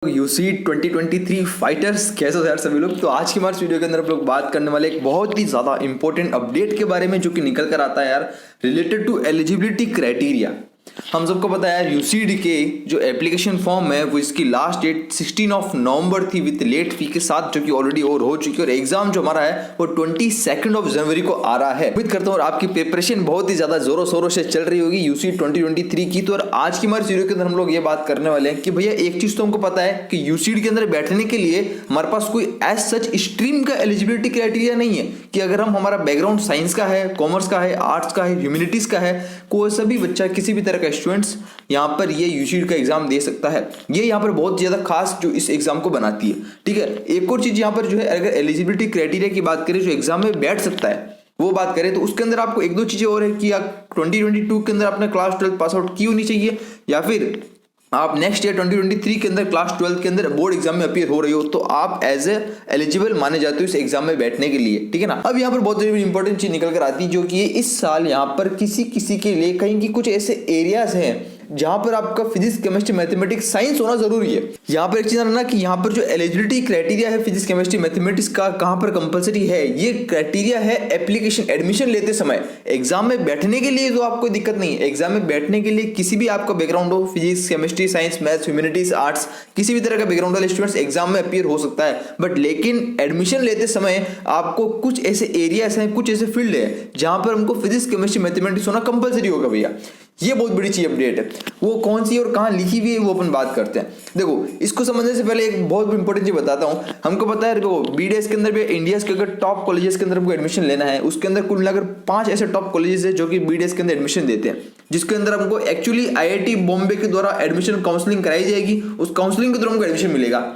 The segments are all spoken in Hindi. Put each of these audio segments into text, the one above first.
यूसी 2023 फाइटर्स कैसे हो यार सभी लोग। तो आज की हमारे वीडियो के अंदर हम लोग बात करने वाले एक बहुत ही ज़्यादा इंपॉर्टेंट अपडेट के बारे में जो कि निकल कर आता है यार, रिलेटेड टू एलिजिबिलिटी क्राइटेरिया। हम सबको पता है यार, यूसीडी के जो एप्लीकेशन फॉर्म है वो इसकी लास्ट डेट 16 नवंबर थी विद लेट फी के साथ, जो कि ऑलरेडी ओवर हो चुकी है। और एग्जाम जो हमारा है वो 22 जनवरी को आ रहा है। उम्मीद करता हूँ और आपकी प्रिपरेशन बहुत ही ज्यादा जोरों शोरों से चल रही होगी यूसी 2023 की। तो और आज की हमारे वीडियो के अंदर हम लोग ये बात करने वाले हैं कि भैया एक चीज तो हमको पता है कि यूसीडी के अंदर बैठने के लिए हमारे पास कोई एज सच स्ट्रीम का एलिजिबिलिटी क्राइटेरिया नहीं है कि अगर हमारा बैकग्राउंड साइंस का है, कॉमर्स का है, आर्ट्स का है, ह्यूमैनिटीज का है, कोई सा भी बच्चा किसी भी तरह का स्टूडेंट्स यहाँ पर ये यूसीडी का एग्जाम दे सकता है। ये यहाँ पर बहुत ज्यादा खास जो इस एग्जाम को बनाती है। ठीक है, एक और चीज यहाँ पर जो है, अगर एलिजिबिलिटी क्राइटेरिया की बात करें जो एग्जाम में बैठ सकता है वो बात करें तो उसके अंदर आपको एक दो चीजें और है कि आप 2022 के अंदर आपने क्लास 12 पास आउट की होनी चाहिए, या फिर आप नेक्स्ट ईयर 2023 के अंदर क्लास 12 के अंदर बोर्ड एग्जाम में अपीयर हो रही हो तो आप एज ए एलिजिबल माने जाते हो इस एग्जाम में बैठने के लिए। ठीक है ना। अब यहाँ पर बहुत इंपॉर्टेंट चीज निकल कर आती है जो कि इस साल यहाँ पर किसी के लिए कहीं की कुछ ऐसे एरियाज हैं जहां पर आपका फिजिक्स, केमिस्ट्री, मैथमेटिक्स, साइंस होना जरूरी है। यहाँ पर एक चीज ना कि यहाँ पर जो एलिजिबिलिटी क्राइटेरिया है फिजिक्स, केमिस्ट्री, मैथमेटिक्स का कहां पर कंपलसरी है, ये क्राइटेरिया है एप्लीकेशन एडमिशन लेते समय। एग्जाम में बैठने के लिए तो आपको दिक्कत नहीं है, एग्जाम में बैठने के लिए किसी भी आपका बैकग्राउंड हो, physics, chemistry, science, maths, humanities, arts, किसी भी तरह का बैकग्राउंड वाले स्टूडेंट्स एग्जाम में अपीयर हो सकता है। बट लेकिन एडमिशन लेते समय आपको कुछ ऐसे एरियाज हैं, कुछ ऐसे फील्ड है जहां पर हमको फिजिक्स, केमिस्ट्री, मैथमेटिक्स होना कंपलसरी होगा भैया। ये बहुत बड़ी चीज अपडेट है। वो कौन सी और कहां लिखी हुई है वो अपन बात करते हैं। देखो, इसको समझने से पहले एक बहुत इंपॉर्टेंट चीज बताता हूं। हमको पता है देखो, बीडीएस के अंदर भी इंडिया के अगर टॉप कॉलेजेस के अंदर हमको एडमिशन लेना है, उसके अंदर कुल मिलाकर 5 ऐसे टॉप कॉलेजेस है जो कि बीडीएस के अंदर एडमिशन देते हैं, जिसके अंदर हमको एक्चुअली आईआईटी बॉम्बे के द्वारा एडमिशन काउंसलिंग कराई जाएगी। उस काउंसलिंग के द्वारा हमको एडमिशन मिलेगा।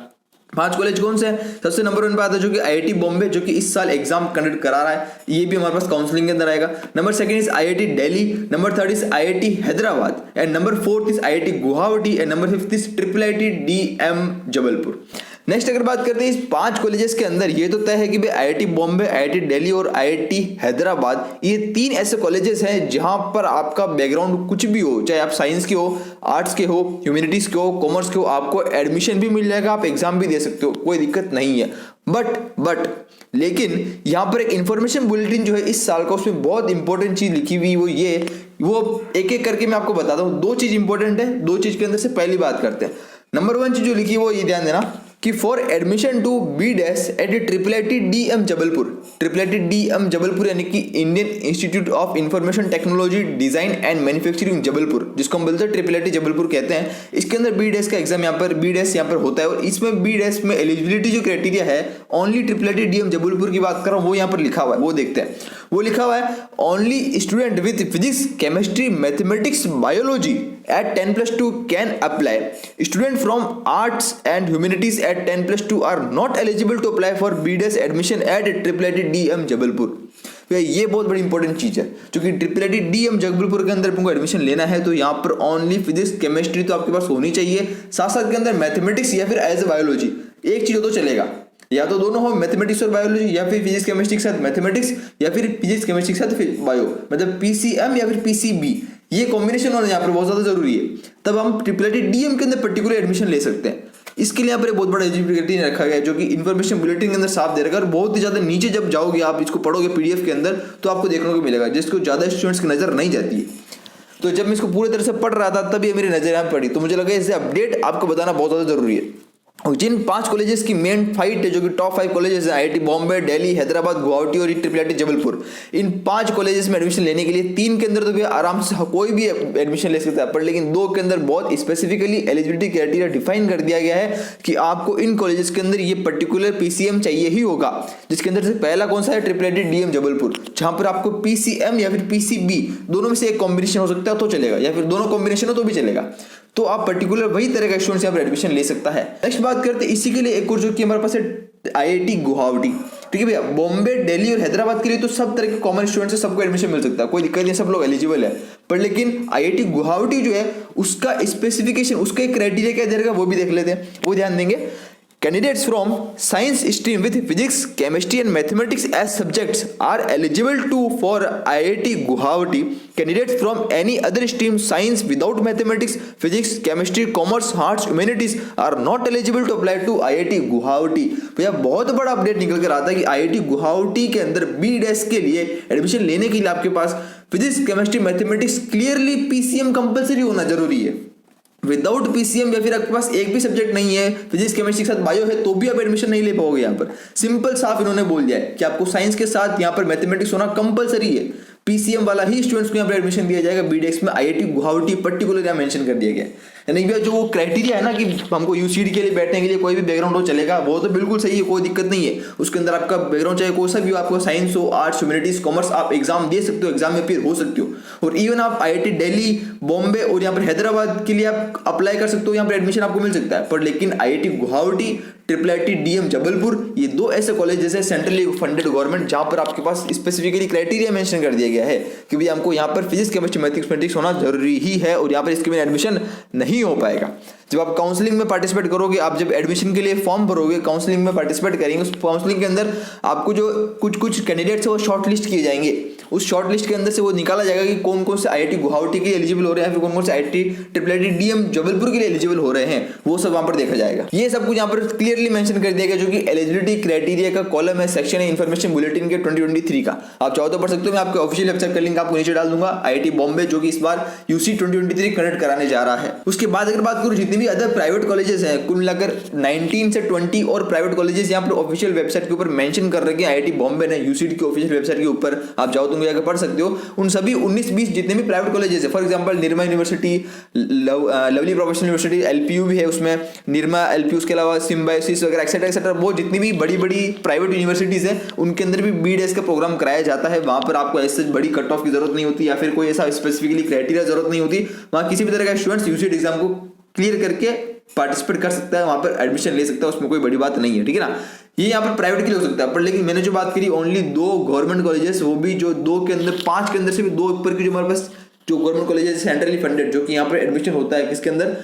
5 कॉलेज कौन से हैं? सबसे नंबर 1 पे आता है जो कि आईआईटी बॉम्बे, जो कि इस साल एग्जाम कंडक्ट करा रहा है, ये भी हमारे पास काउंसलिंग के अंदर आएगा। Number 2 is IIT Delhi, number 3 is IIT Hyderabad, and number 4 is IIT Guwahati, and number 5 is IIIT DM Jabalpur. Next अगर बात करते हैं इस 5 कॉलेजेस के अंदर, ये तो तय है कि भाई आईआईटी बॉम्बे, आईआईटी दिल्ली और आईआईटी हैदराबाद, ये 3 ऐसे कॉलेजेस हैं जहां पर आपका बैकग्राउंड कुछ भी हो, चाहे आप साइंस के हो, आर्ट्स के हो, ह्यूमैनिटीज के हो, कॉमर्स के हो, आपको एडमिशन भी मिल जाएगा, आप एग्जाम भी दे सकते हो, कोई दिक्कत नहीं है। बट लेकिन यहां पर एक इंफॉर्मेशन बुलेटिन जो है इस साल का, उसमें बहुत इंपॉर्टेंट चीज लिखी हुई वो एक एक करके मैं आपको बताता हूं। 2 चीज इंपॉर्टेंट है, 2 चीज के अंदर से पहली बात करते हैं। नंबर 1 चीज जो लिखी है वो ये ध्यान देना कि for admission to be dash at IIIT DM Jabalpur, IIIT DM Jabalpur यानी कि Indian Institute of Information Technology Design and Manufacturing Jabalpur, जिसको हम बोलते हैं IIIT जबलपुर कहते हैं। इसके अंदर बी डैश का एग्जाम यहाँ पर होता है, और इसमें बी डैश में एलिजिबिलिटी जो क्राइटेरिया है ओनली IIIT डीएम जबलपुर की बात कर रहा हूँ, वो यहाँ पर लिखा हुआ है, वो देखते हैं। वो लिखा हुआ है only student with physics, chemistry, mathematics, biology at 10+2 can apply. Student from arts and humanities at 10+2 are not eligible to apply for BDS admission at IIIT DM Jabalpur. ये बहुत बड़ी इंपॉर्टेंट चीज है, क्योंकि IIIT DM जबलपुर के अंदर तुमको एडमिशन लेना है तो यहाँ पर ओनली फिजिक्स, केमिस्ट्री तो आपके पास होनी चाहिए, साथ साथ के अंदर मैथमेटिक्स या फिर एज ए बायोलॉजी, एक चीज तो चलेगा, या तो दोनों हो, मैथमेटिक्स और बायोलॉजी, या फिर फिजिक्स केमिस्ट्री के साथ मैथमेटिक्स, या फिर फिजिक्स केमिस्ट्री के साथ बायो, मतलब पीसीएम या फिर पीसीबी, ये कॉम्बिनेशन होना यहाँ पर बहुत ज्यादा जरूरी है। तब हम IIIT डीएम के अंदर पर्टिकुलर एडमिशन ले सकते हैं। इसके लिए यहाँ पर बहुत बड़ा एलिजिबिलिटी रखा गया है जो कि इन्फॉर्मेशन बुलेटिन के अंदर साफ दे रखा है। और बहुत ही ज्यादा नीचे जब जाओगे आप इसको पढ़ोगे पीडीएफ के अंदर तो आपको देखने को मिलेगा, जिसको ज्यादा स्टूडेंट्स की नजर नहीं जाती है। तो जब मैं इसको पूरी तरह से पढ़ रहा था तब ये मेरी नजर यहाँ पड़ी, तो मुझे लगा इसे अपडेट आपको बताना बहुत ज्यादा जरूरी है। जिन 5 कॉलेजेस की मेन फाइट है, जो कि टॉप 5 कॉलेजेस हैं, आईआईटी बॉम्बे, दिल्ली, हैदराबाद, गुवाहाटी और IIIT जबलपुर, इन 5 कॉलेजेस में एडमिशन लेने के लिए 3 के अंदर तो भी आराम से कोई भी एडमिशन ले सकता है, पर लेकिन 2 के अंदर बहुत स्पेसिफिकली एलिजिबिलिटी क्राइटेरिया डिफाइन कर दिया गया है कि आपको इन कॉलेजेस के अंदर ये पर्टिकुलर पीसीएम चाहिए ही होगा, जिसके अंदर से पहला कौन सा है, IIIT डीएम जबलपुर, जहां पर आपको पीसीएम या फिर पीसीबी दोनों में से एक कॉम्बिनेशन हो सकता है तो चलेगा, या फिर दोनों कॉम्बिनेशन हो तो भी चलेगा। तो आप पर्टिकुलर वही तरह का स्टूडेंट्स यहाँ पर एडमिशन ले सकता है। नेक्स्ट बात करते हैं इसी के लिए एक और जो कि हमारे पास है आईआईटी गुवाहाटी। ठीक है भैया, बॉम्बे, दिल्ली और हैदराबाद के लिए तो सब तरह के कॉमन स्टूडेंट्स से सबको एडमिशन मिल सकता है, कोई दिक्कत नहीं, सब लोग एलिजिबल है। पर लेकिन आईआईटी गुवाहाटी जो है उसका स्पेसिफिकेशन, उसका एक क्राइटेरिया क्या दे रहा है वो भी देख लेते हैं। वो ध्यान देंगे Candidates from science stream with physics, chemistry and mathematics as subjects are eligible to for IIT Guwahati. Candidates from any other stream, science without mathematics, physics, chemistry, commerce, arts, humanities are not eligible to apply to IIT Guwahati. भैया बहुत बड़ा अपडेट निकल कर आता है कि IIT गुवाहाटी के अंदर BDES के लिए एडमिशन लेने के लिए आपके पास physics, chemistry, mathematics clearly PCM compulsory होना जरूरी है। विदाउट पीसीएम या फिर आपके पास एक भी सब्जेक्ट नहीं है, फिजिक्स केमिस्ट्री के साथ बायो है, तो भी आप एडमिशन नहीं ले पाओगे। यहाँ पर सिंपल साफ इन्होंने बोल दिया है कि आपको साइंस के साथ यहाँ पर मैथमेटिक्स होना कंपलसरी है। पीसीएम वाला ही स्टूडेंट्स को यहाँ पर एडमिशन दिया जाएगा बीडेक्स में। आईआईटी गुवाहाटी पर्टिकुलर यहाँ मेंशन कर दिया गया है। यानी कि जो क्राइटेरिया है ना कि हमको यूसीडी के लिए बैठने के लिए कोई भी बैकग्राउंड हो चलेगा, वो तो बिल्कुल सही है, कोई दिक्कत नहीं है। उसके अंदर आपका बैकग्राउंड चाहे कोई सा भी हो, आपको साइंस हो, आर्ट्स, ह्यूमैनिटीज, कॉमर्स, आप एग्जाम दे सकते हो, एग्जाम में अपीयर हो सकते हो। और इवन आप आईआईटी दिल्ली, बॉम्बे और यहाँ पर हैदराबाद के लिए आप अप्लाई कर सकते हो, यहाँ पर एडमिशन आपको मिल सकता है। पर लेकिन IIT Guwahati, IIIT DM Jabalpur, ये दो ऐसे कॉलेज जैसे सेंट्रली फंडेड गवर्नमेंट जहां पर आपके पास स्पेसिफिकली क्राइटेरिया मेंशन कर दिया गया है कि भाई हमको यहाँ पर फिजिक्स, केमिस्ट्री, मैथमेटिक्स होना जरूरी ही है और यहाँ पर इसके बिना एडमिशन नहीं हो पाएगा। जब आप काउंसलिंग में पार्टिसिपेट करोगे, आप जब एडमिशन के लिए फॉर्म भरोगे, काउंसलिंग में पार्टिसिपेट करेंगे, उस काउंसलिंग के अंदर आपको जो कुछ कैंडिडेट्स है वो शॉर्ट लिस्ट किए जाएंगे। उस शॉर्ट लिस्ट के अंदर से वो निकाला जाएगा कि कौन कौन से आईआईटी गुवाहाटी के लिए एलिजिबल हो रहे हैं, फिर कौन कौन से IIT डीएम जबलपुर के लिए एलिजिबल हो रहे हैं, वो सब वहां पर देखा जाएगा। ये सब कुछ यहाँ पर क्लियरली मेंशन कर दिया गया, जो कि एलिजिबिलिटी क्राइटेरिया का कॉलम है, सेक्शन है इन्फॉर्मेशन बुलेटिन के 2023 का। आप चाहो तो पढ़ सकते हो, मैं आपके ऑफिशियल वेबसाइट का लिंक आपको नीचे डाल दूंगा। आईआईटी बॉम्बे जो कि इस बार यूसी 2023 कंडक्ट कराने जा रहा है। उसके बाद अगर बात करूं जितनी भी अदर प्राइवेट कॉलेजेस हैं, कुल मिलाकर 19 से 20 और प्राइवेट कॉलेजेस यहाँ पर ऑफिशियल वेबसाइट के ऊपर मेंशन कर रखे हैं। आईआईटी बॉम्बे ने यूसीडी की ऑफिशियल वेबसाइट के ऊपर आप जाओ तो जाकर पढ़ सकते हो। उन सभी 19-20 जितने भी प्राइवेट कॉलेजेस है, for example Nirma university, lovely professional university, LPU भी है उसमें, निर्मा एलपीयू, उसके अलावा सिम्बायोसिस वगैरह एक्सेट्रा एक्सेट्रा, वो जितनी भी बड़ी बड़ी प्राइवेट यूनिवर्सिटीज है उनके अंदर भी बीडीएस का प्रोग्राम कराया जाता है। वहां पर आपको ऐसे बड़ी कट ऑफ की जरूरत नहीं होती या फिर कोई ऐसा स्पेसिफिकली क्राइटेरिया जरूरत नहीं होती। वहां किसी भी तरह का स्टूडेंट्स यूसीडी एग्जाम को क्लियर करके पार्टिसिपेट कर सकता है, वहां पर एडमिशन ले सकता है, उसमें कोई बड़ी बात नहीं है, ठीक है ना। ये यहाँ पर प्राइवेट के लिए हो सकता है। पर लेकिन मैंने जो बात करी ओनली 2 गवर्नमेंट कॉलेजेस, वो भी जो 2 के अंदर 5 के अंदर से भी 2 ऊपर की जो हमारे पास जो गवर्नमेंट कॉलेज सेंट्रली फंडेड, जो कि यहाँ पर एडमिशन होता है किसके अंदर,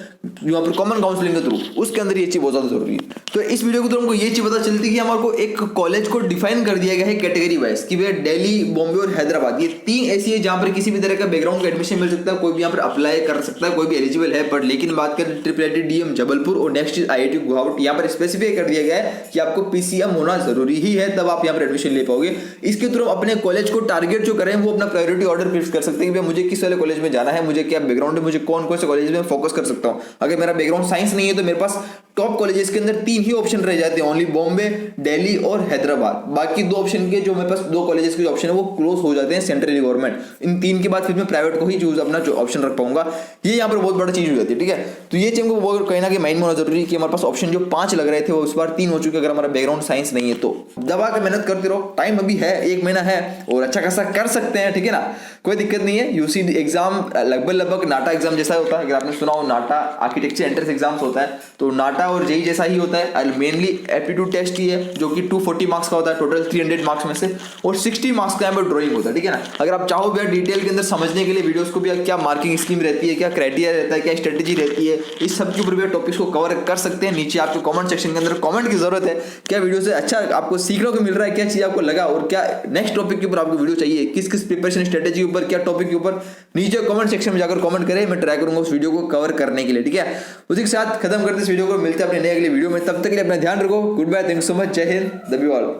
यहाँ पर कॉमन काउंसलिंग के थ्रू, उसके अंदर ये चीज बहुत ज्यादा जरूरी है। तो इस वीडियो के थ्रू हमको ये चीज पता चलती है कि हमारे को एक कॉलेज को डिफाइन कर दिया गया है कैटेगरी वाइज कि भैया दिल्ली, बॉम्बे और हैदराबाद, ये 3 ऐसी है जहां पर किसी भी तरह का बैकग्राउंड का एडमिशन मिल सकता है, कोई भी यहाँ पर अप्लाई कर सकता है, कोई भी एलिजिबल है। पर लेकिन बात करें IIIT डीएम जबलपुर और नेक्स्ट इज आईआईटी गुवाहाटी, यहाँ पर स्पेसिफाई कर दिया गया है कि आपको पीसीएम होना जरूरी ही है, तब आप यहाँ पर एडमिशन ले पाओगे। इसके थ्रू अपने कॉलेज को टारगेट जो करें वो अपना प्रायोरिटी ऑर्डर फिक्स कर सकते हैं कि मुझे किस वाले कॉलेज में जाना है, मुझे क्या बैकग्राउंड है, मुझे कौन कौन से कॉलेज में फोकस कर सकता हूँ। अगर मेरा बैकग्राउंड साइंस नहीं है तो मेरे पास टॉप कॉलेजेस के अंदर 3 ही ऑप्शन रह जाते हैं, ओनली बॉम्बे, दिल्ली और हैदराबाद। बाकी 2 ऑप्शन के जो मेरे पास 2 कॉलेजेस के ऑप्शन है वो क्लोज हो जाते हैं सेंट्रली गवर्नमेंट। इन 3 के बाद फिर मैं प्राइवेट को ही चूज अपना जो ऑप्शन रख पाऊंगा। ये यहाँ पर बहुत बड़ा चीज हो जाती है, ठीक है। तो ये चीज को कहीं ना कहीं माइंड में होना जरूरी है कि हमारे पास ऑप्शन जो 5 लग रहे थे वो इस बार 3 हो चुके। अगर हमारा बैकग्राउंड साइंस नहीं है तो दबा के मेहनत करते रहो, टाइम अभी है, 1 महीना है और अच्छा खासा कर सकते हैं, ठीक है ना, कोई दिक्कत नहीं है। यूसीडी एग्जाम लगभग नाटा एग्जाम जैसा होता है। अगर आपने सुना हो नाटा आर्किटेक्चर एंट्रेंस एग्जाम्स होता है, तो नाटा और जेई जैसा ही होता है। मेनली एप्टीट्यूड टेस्ट ही है जो कि 240 मार्क्स का होता है टोटल 300 मार्क्स में से, और 60 मार्क्स का यहाँ पर ड्राइंग होता है, ठीक है ना। अगर आप चाहो भैया डिटेल के अंदर समझने के लिए वीडियोस को भी, क्या मार्किंग स्कीम रहती है, क्या क्राइटेरिया रहता है, क्या स्ट्रेटेजी रहती है, इस सब के ऊपर भी टॉपिक्स को कवर कर सकते हैं। नीचे आपको कमेंट सेक्शन के अंदर कमेंट की जरूरत है, क्या वीडियो से अच्छा आपको सीखने को मिल रहा है, क्या चीज आपको लगा और क्या नेक्स्ट टॉपिक के ऊपर आपको वीडियो चाहिए, किस किस प्रिपरेशन स्ट्रेटेजी के ऊपर, क्या टॉपिक के ऊपर, नीचे कमेंट सेक्शन में जाकर कमेंट करें। मैं ट्राई करूंगा उस वीडियो को कवर करने के लिए, ठीक है। उसी के साथ खत्म करते इस वीडियो को, मिलते हैं अपने नए अगले वीडियो में। तब तक के लिए अपना ध्यान रखो। Good bye, thank you so much, Jai Hind, love you all.